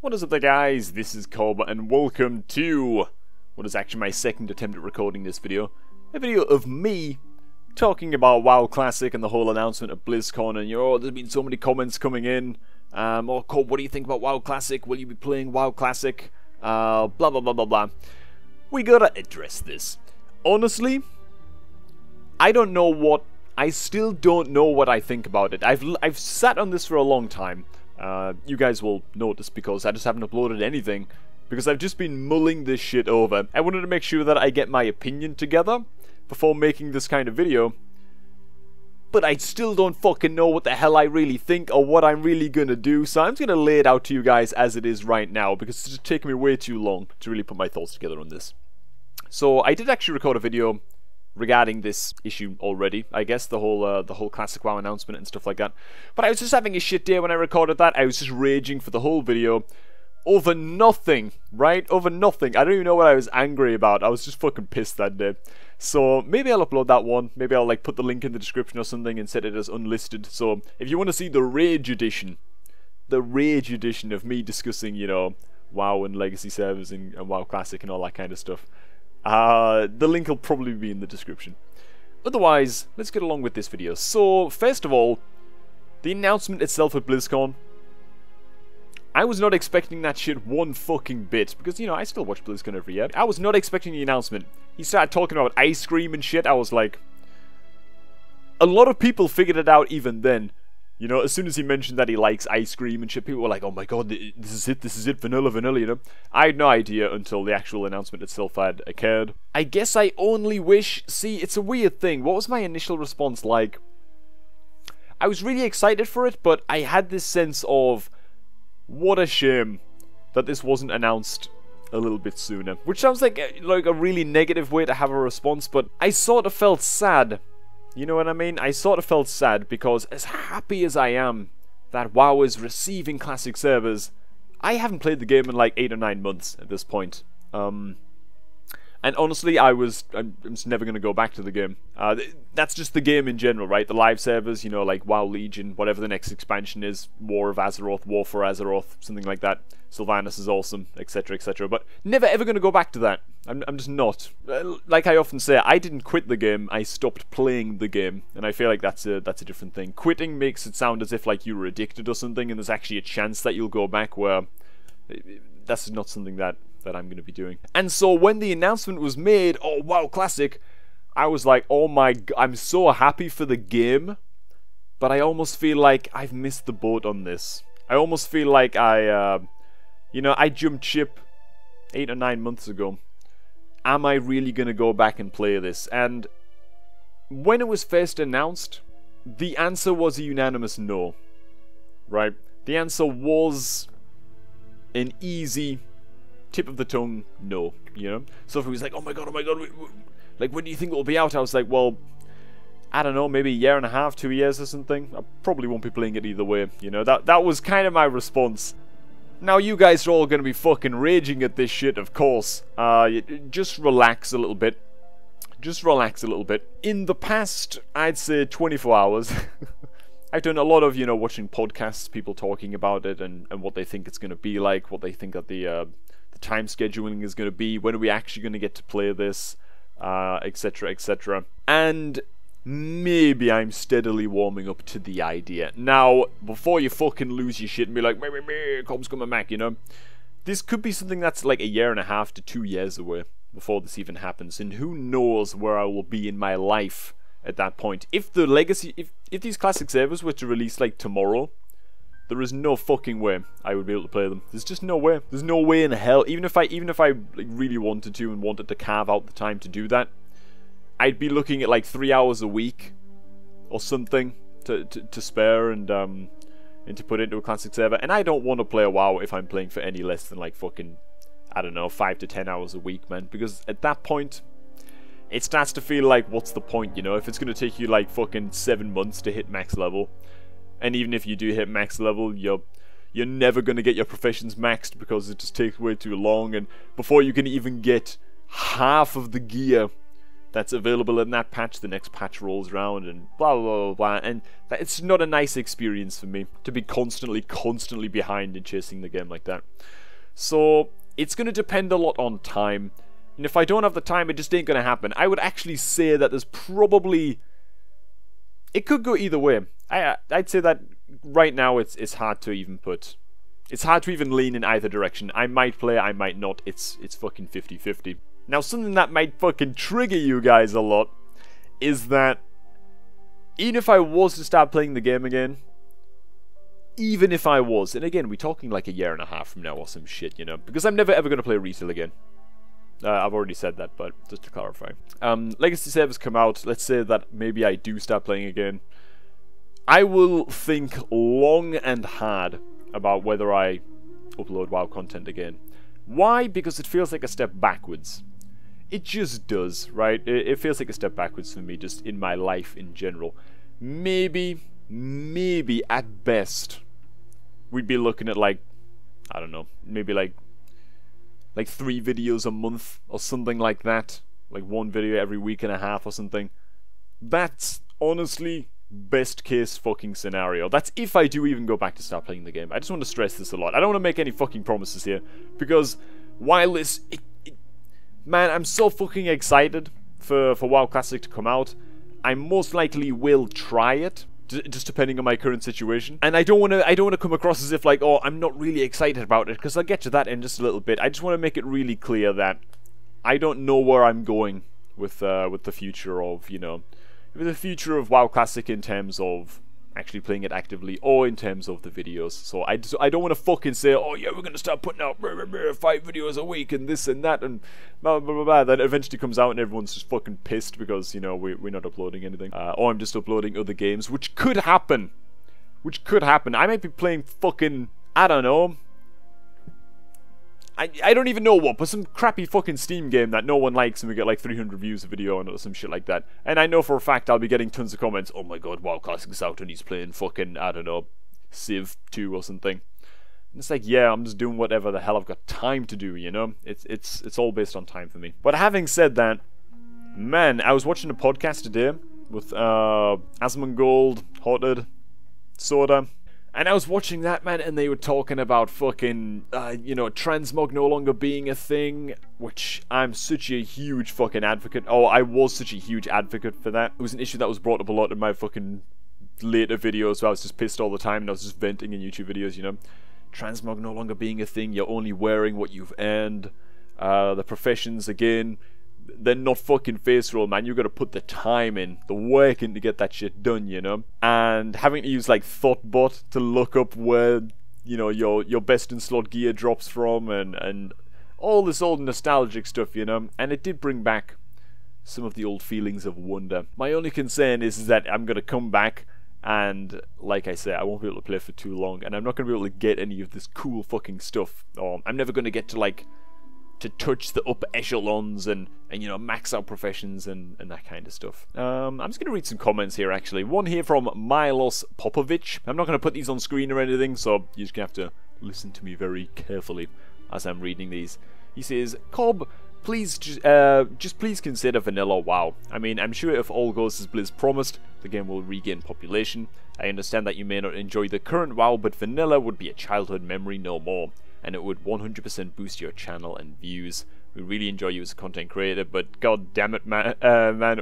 What is up there, guys? This is Cobrak and welcome to what is actually my second attempt at recording this video. A video of me talking about WoW Classic and the whole announcement of BlizzCon, and there's been so many comments coming in. Cobb, what do you think about WoW Classic? Will you be playing WoW Classic? Blah blah blah blah blah. We gotta address this. Honestly, I still don't know what I think about it. I've sat on this for a long time. You guys will notice because I just haven't uploaded anything because I've just been mulling this shit over. I wanted to make sure that I get my opinion together before making this kind of video, but I still don't fucking know what the hell I really think or what I'm really gonna do, so I'm just gonna lay it out to you guys as it is right now because it's just taking me way too long to really put my thoughts together on this. So I did actually record a video regarding this issue already, I guess, the whole Classic WoW announcement and stuff like that. But I was just having a shit day when I recorded that. I was just raging for the whole video over nothing, right? Over nothing. I don't even know what I was angry about. I was just fucking pissed that day. So maybe I'll upload that one. Maybe I'll like put the link in the description or something and set it as unlisted. So if you want to see the rage edition of me discussing, you know, WoW and legacy servers and WoW Classic and all that kind of stuff, the link will probably be in the description. Otherwise, let's get along with this video. So, first of all, the announcement itself at BlizzCon, I was not expecting that shit one fucking bit, because, you know, I still watch BlizzCon every year. I was not expecting the announcement. He started talking about ice cream and shit. I was like, a lot of people figured it out even then. You know, as soon as he mentioned that he likes ice cream and shit, people were like, oh my god, this is it, vanilla, you know? I had no idea until the actual announcement itself had occurred. I guess I only wish... See, it's a weird thing. What was my initial response like? I was really excited for it, but I had this sense of, what a shame that this wasn't announced a little bit sooner. Which sounds like a really negative way to have a response, but I sort of felt sad. You know what I mean? I sort of felt sad because as happy as I am that WoW is receiving classic servers, I haven't played the game in like 8 or 9 months at this point. And honestly, I'm just never going to go back to the game. That's just the game in general, right? The live servers, you know, like WoW Legion, whatever the next expansion is, War of Azeroth, War for Azeroth, something like that. Sylvanas is awesome, etc, etc. But never ever going to go back to that. I'm just not. Like I often say, I didn't quit the game, I stopped playing the game. And I feel like that's a different thing. Quitting makes it sound as if like you were addicted or something, and there's actually a chance that you'll go back, where that's not something that I'm going to be doing. And so when the announcement was made, oh WoW Classic, I was like, oh my god, I'm so happy for the game, but I almost feel like I've missed the boat on this. I almost feel like you know, I jumped ship 8 or 9 months ago. Am I really going to go back and play this? And when it was first announced, the answer was a unanimous no. Right? The answer was an easy tip of the tongue no, you know? So if it was like, oh my god, like, when do you think it will be out? I was like, well, I don't know, maybe a year and a half, 2 years or something. I probably won't be playing it either way, you know? That was kind of my response. Now, you guys are all going to be fucking raging at this shit, of course. Just relax a little bit. Just relax a little bit. In the past, I'd say 24 hours, I've done a lot of, you know, watching podcasts, people talking about it and what they think it's going to be like, what they think that the time scheduling is going to be, when are we actually going to get to play this, etc, etc. And maybe I'm steadily warming up to the idea. Now, before you fucking lose your shit and be like, meh, Cobb's coming back, you know, this could be something that's like a year and a half to 2 years away before this even happens, and who knows where I will be in my life at that point. If the legacy, if these classic servers were to release like tomorrow, there is no fucking way I would be able to play them. There's just no way. There's no way in hell. Even if I like really wanted to and wanted to carve out the time to do that, I'd be looking at like 3 hours a week or something to spare and to put into a classic server. And I don't want to play a WoW if I'm playing for any less than like fucking, I don't know, 5 to 10 hours a week, man. Because at that point, it starts to feel like, what's the point, you know? If it's going to take you like fucking 7 months to hit max level, and even if you do hit max level, you're never going to get your professions maxed because it just takes way too long, and before you can even get half of the gear that's available in that patch, the next patch rolls around, and blah blah blah blah, and it's not a nice experience for me to be constantly behind and chasing the game like that. So it's going to depend a lot on time, and if I don't have the time, it just ain't going to happen. I would actually say that there's probably, it could go either way. I'd say that right now it's hard to even put, it's hard to even lean in either direction. I might play, I might not. It's fucking 50-50. Now, something that might fucking trigger you guys a lot is that even if I was to start playing the game again, even if I was, and again, we're talking like a year and a half from now or some shit, you know, because I'm never ever going to play retail again. I've already said that, but just to clarify. Legacy servers come out, let's say that maybe I do start playing again. I will think long and hard about whether I upload WoW content again. Why? Because it feels like a step backwards. It just does, right? It feels like a step backwards for me, just in my life in general. Maybe at best, we'd be looking at like, I don't know, maybe like 3 videos a month or something like that. Like 1 video every week and a half or something. That's honestly best case fucking scenario. That's if I do even go back to start playing the game. I just want to stress this a lot. I don't want to make any fucking promises here, because while this, man, I'm so fucking excited for WoW Classic to come out. I most likely will try it, just depending on my current situation. And I don't want to come across as if like, oh, I'm not really excited about it, because I'll get to that in just a little bit. I just want to make it really clear that I don't know where I'm going with the future of, you know, with the future of WoW Classic in terms of actually playing it actively, or in terms of the videos. So I don't want to fucking say, oh yeah, we're going to start putting out 5 videos a week and this and that and blah blah blah blah. That eventually comes out and everyone's just fucking pissed because, you know, we're not uploading anything. Or I'm just uploading other games, which could happen. I might be playing fucking, I don't know, I don't even know what, but some crappy fucking Steam game that no one likes and we get like 300 views a video on it or some shit like that. And I know for a fact I'll be getting tons of comments, oh my god, WoW Classic's out and he's playing fucking, I don't know, Civ 2 or something. And it's like, yeah, I'm just doing whatever the hell I've got time to do, you know? It's all based on time for me. But having said that, man, I was watching a podcast today with Asmongold, Hotted, Soda. And I was watching that, man, and they were talking about fucking, you know, transmog no longer being a thing, which I'm such a huge fucking advocate. Oh, I was such a huge advocate for that. It was an issue that was brought up a lot in my fucking later videos, so I was just pissed all the time, and I was just venting in YouTube videos, you know. Transmog no longer being a thing, you're only wearing what you've earned. The professions, again, they're not fucking face roll, man. You gotta put the time in, the work in to get that shit done, you know? And having to use like Thoughtbot to look up where, you know, your best in slot gear drops from and all this old nostalgic stuff, you know? And it did bring back some of the old feelings of wonder. My only concern is that I'm gonna come back and, like I say, I won't be able to play for too long, and I'm not gonna be able to get any of this cool fucking stuff. Or I'm never gonna get to like to touch the upper echelons and you know, max out professions and that kind of stuff. I'm just going to read some comments here, actually. One here from Milos Popovic. I'm not going to put these on screen or anything, so you're just going to have to listen to me very carefully as I'm reading these. He says, Cobb, please, just please consider vanilla WoW. I mean, I'm sure if all goes as Blizz promised, the game will regain population. I understand that you may not enjoy the current WoW, but vanilla would be a childhood memory no more, and it would 100% boost your channel and views. We really enjoy you as a content creator, but god damn it, man,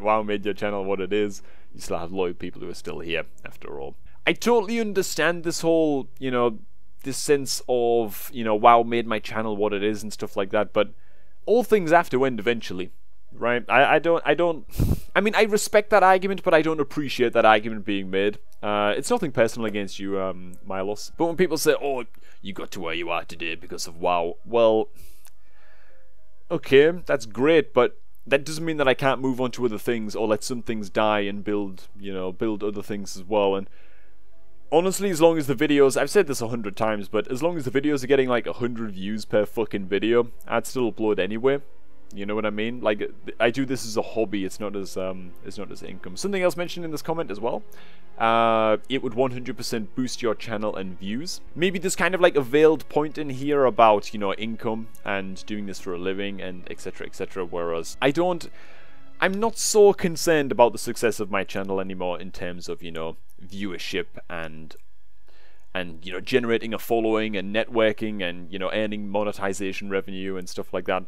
WoW made your channel what it is. You still have loyal people who are still here, after all. I totally understand this whole, you know, this sense of, you know, WoW made my channel what it is and stuff like that, but all things have to end eventually, right? I mean, I respect that argument, but I don't appreciate that argument being made. It's nothing personal against you, Milos. But when people say, oh, you got to where you are today because of WoW, well, okay, that's great, but that doesn't mean that I can't move on to other things or let some things die and build, you know, build other things as well. And honestly, as long as the videos, I've said this 100 times, but as long as the videos are getting like 100 views per fucking video, I'd still upload anyway. You know what I mean? Like, I do this as a hobby. It's not as income. Something else mentioned in this comment as well. It would 100% boost your channel and views. Maybe there's kind of like a veiled point in here about, you know, income and doing this for a living and etc. etc. Whereas I don't I'm not so concerned about the success of my channel anymore in terms of, you know, viewership and you know, generating a following and networking and, you know, earning monetization revenue and stuff like that.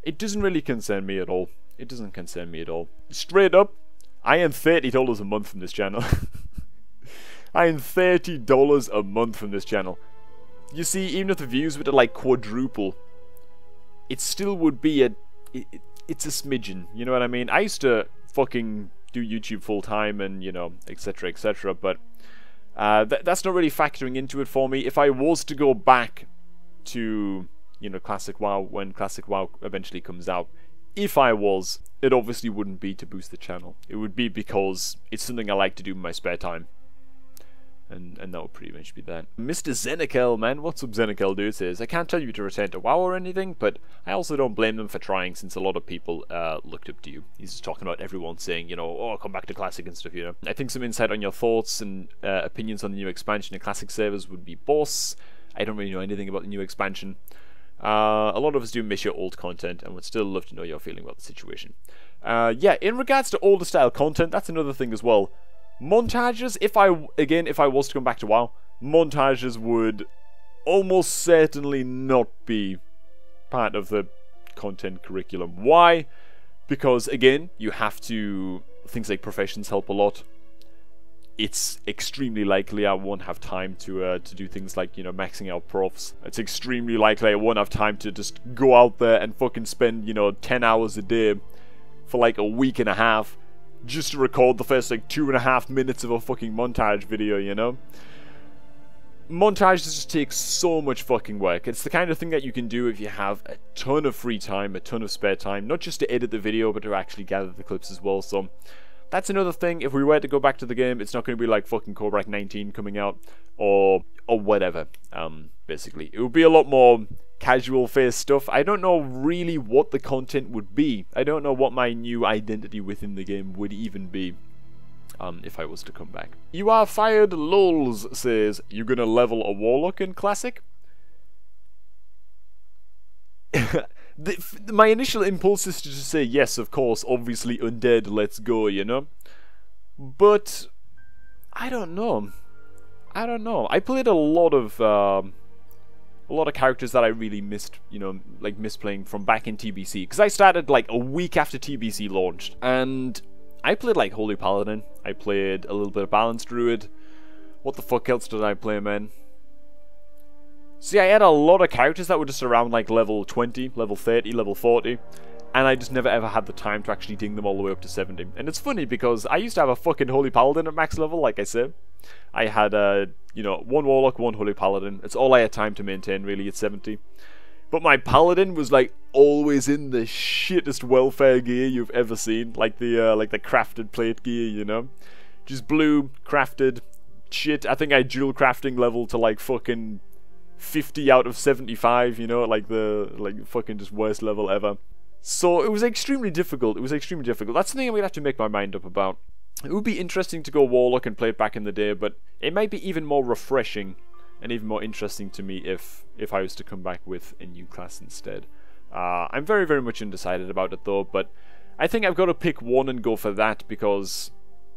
It doesn't really concern me at all. It doesn't concern me at all. Straight up, I earn $30 a month from this channel. I earn $30 a month from this channel. You see, even if the views were to like quadruple, it still would be it's a smidgen, you know what I mean? I used to fucking do YouTube full time and, you know, etc, etc, but that's not really factoring into it for me. If I was to go back to, you know, Classic WoW when Classic WoW eventually comes out, if I was, it obviously wouldn't be to boost the channel. It would be because it's something I like to do in my spare time. And that would pretty much be that. Mr. Zenekel, man, what's up, Zenekel, dude, says, I can't tell you to return to WoW or anything, but I also don't blame them for trying, since a lot of people looked up to you. He's just talking about everyone saying, you know, oh, come back to Classic and stuff, you know. I think some insight on your thoughts and opinions on the new expansion in Classic servers would be boss. I don't really know anything about the new expansion. A lot of us do miss your old content and would still love to know your feeling about the situation. Yeah, in regards to older style content, that's another thing as well. Montages, if I was to come back to WoW, montages would almost certainly not be part of the content curriculum. Why? Because, again, you have to... things like professions help a lot. It's extremely likely I won't have time to do things like, you know, maxing out profs. It's extremely likely I won't have time to just go out there and fucking spend, you know, 10 hours a day for like a week and a half just to record the first like 2.5 minutes of a fucking montage video, you know? Montages just take so much fucking work. It's the kind of thing that you can do if you have a ton of free time, a ton of spare time, not just to edit the video, but to actually gather the clips as well. So that's another thing. If we were to go back to the game, it's not going to be like fucking Cobrak 19 coming out or whatever. Basically, it would be a lot more casual face stuff. I don't know really what the content would be. I don't know what my new identity within the game would even be. If I was to come back. You are fired, lols, says, you're gonna level a warlock in Classic? My initial impulse is to just say, yes, of course, obviously undead, let's go, you know? But, I don't know. I played a lot of characters that I really missed, you know, like missed playing from back in TBC. Because I started like a week after TBC launched, and I played like Holy Paladin, I played a little bit of Balanced Druid. What the fuck else did I play, man? See, I had a lot of characters that were just around like level 20, level 30, level 40. And I just never ever had the time to actually ding them all the way up to 70. And it's funny because I used to have a fucking Holy Paladin at max level, like I said. I had, you know, one Warlock, one Holy Paladin. It's all I had time to maintain, really, at 70. But my Paladin was, like, always in the shittest welfare gear you've ever seen. Like the crafted plate gear, you know? Just blue, crafted, shit. I think I dual crafting level to, like, fucking 50 out of 75, you know? Like, fucking just worst level ever. So, it was extremely difficult. That's something I'm gonna have to make my mind up about. It would be interesting to go Warlock and play it back in the day, but it might be even more refreshing and even more interesting to me if I was to come back with a new class instead. I'm very, very much undecided about it though, but I think I've got to pick one and go for that because,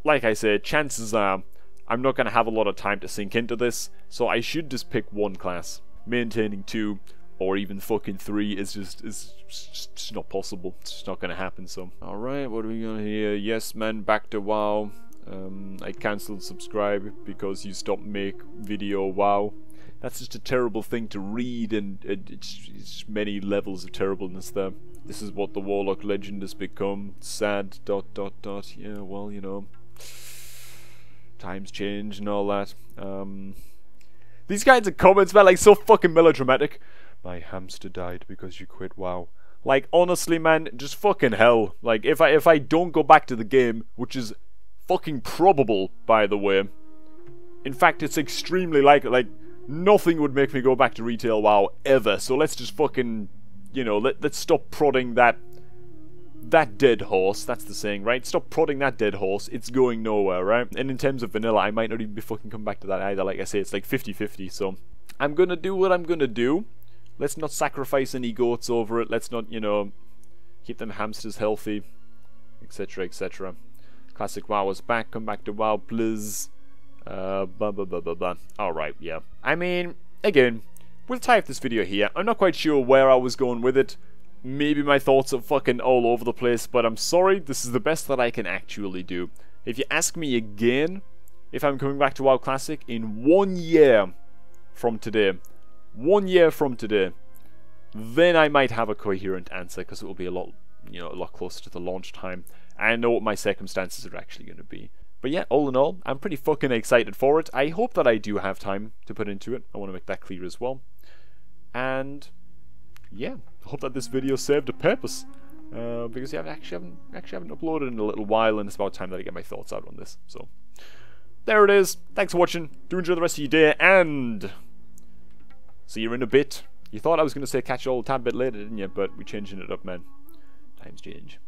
like I said, chances are I'm not going to have a lot of time to sink into this, so I should just pick one class. Maintaining 2 or even fucking 3 is just not possible. It's just not going to happen, so. Alright, what are we got here? Yes, man, back to WoW. I cancelled subscribe because you stopped make video WoW. That's just a terrible thing to read, and it's many levels of terribleness there. This is what the Warlock legend has become. Sad, ... Yeah, well, you know, times change and all that. These kinds of comments, man, like, so fucking melodramatic. My hamster died because you quit WoW. Like, honestly, man, just fucking hell. Like, if I don't go back to the game, which is fucking probable, by the way. In fact, it's extremely likely. Like, nothing would make me go back to retail WoW ever. So let's just fucking, you know, let's stop prodding that dead horse. That's the saying, right? Stop prodding that dead horse. It's going nowhere, right? And in terms of vanilla, I might not even be fucking come back to that either. Like I say, it's like 50-50. So I'm gonna do what I'm gonna do. Let's not sacrifice any goats over it. Let's not, you know, keep them hamsters healthy, etc, etc. Classic WoW is back. Come back to WoW, please. Blah blah blah blah blah. Alright, yeah. I mean, again, we'll tie up this video here. I'm not quite sure where I was going with it. Maybe my thoughts are fucking all over the place, but I'm sorry, this is the best that I can actually do. If you ask me again if I'm coming back to WoW Classic in 1 year from today, 1 year from today, then I might have a coherent answer, because it will be a lot, you know, a lot closer to the launch time. I know what my circumstances are actually going to be. But yeah, all in all, I'm pretty fucking excited for it. I hope that I do have time to put into it. I want to make that clear as well. And yeah, I hope that this video served a purpose. Because yeah, I actually haven't uploaded in a little while, and it's about time that I get my thoughts out on this. So there it is. Thanks for watching. Do enjoy the rest of your day, and see you in a bit. You thought I was going to say catch you all a tad bit later, didn't you? But we're changing it up, man. Times change.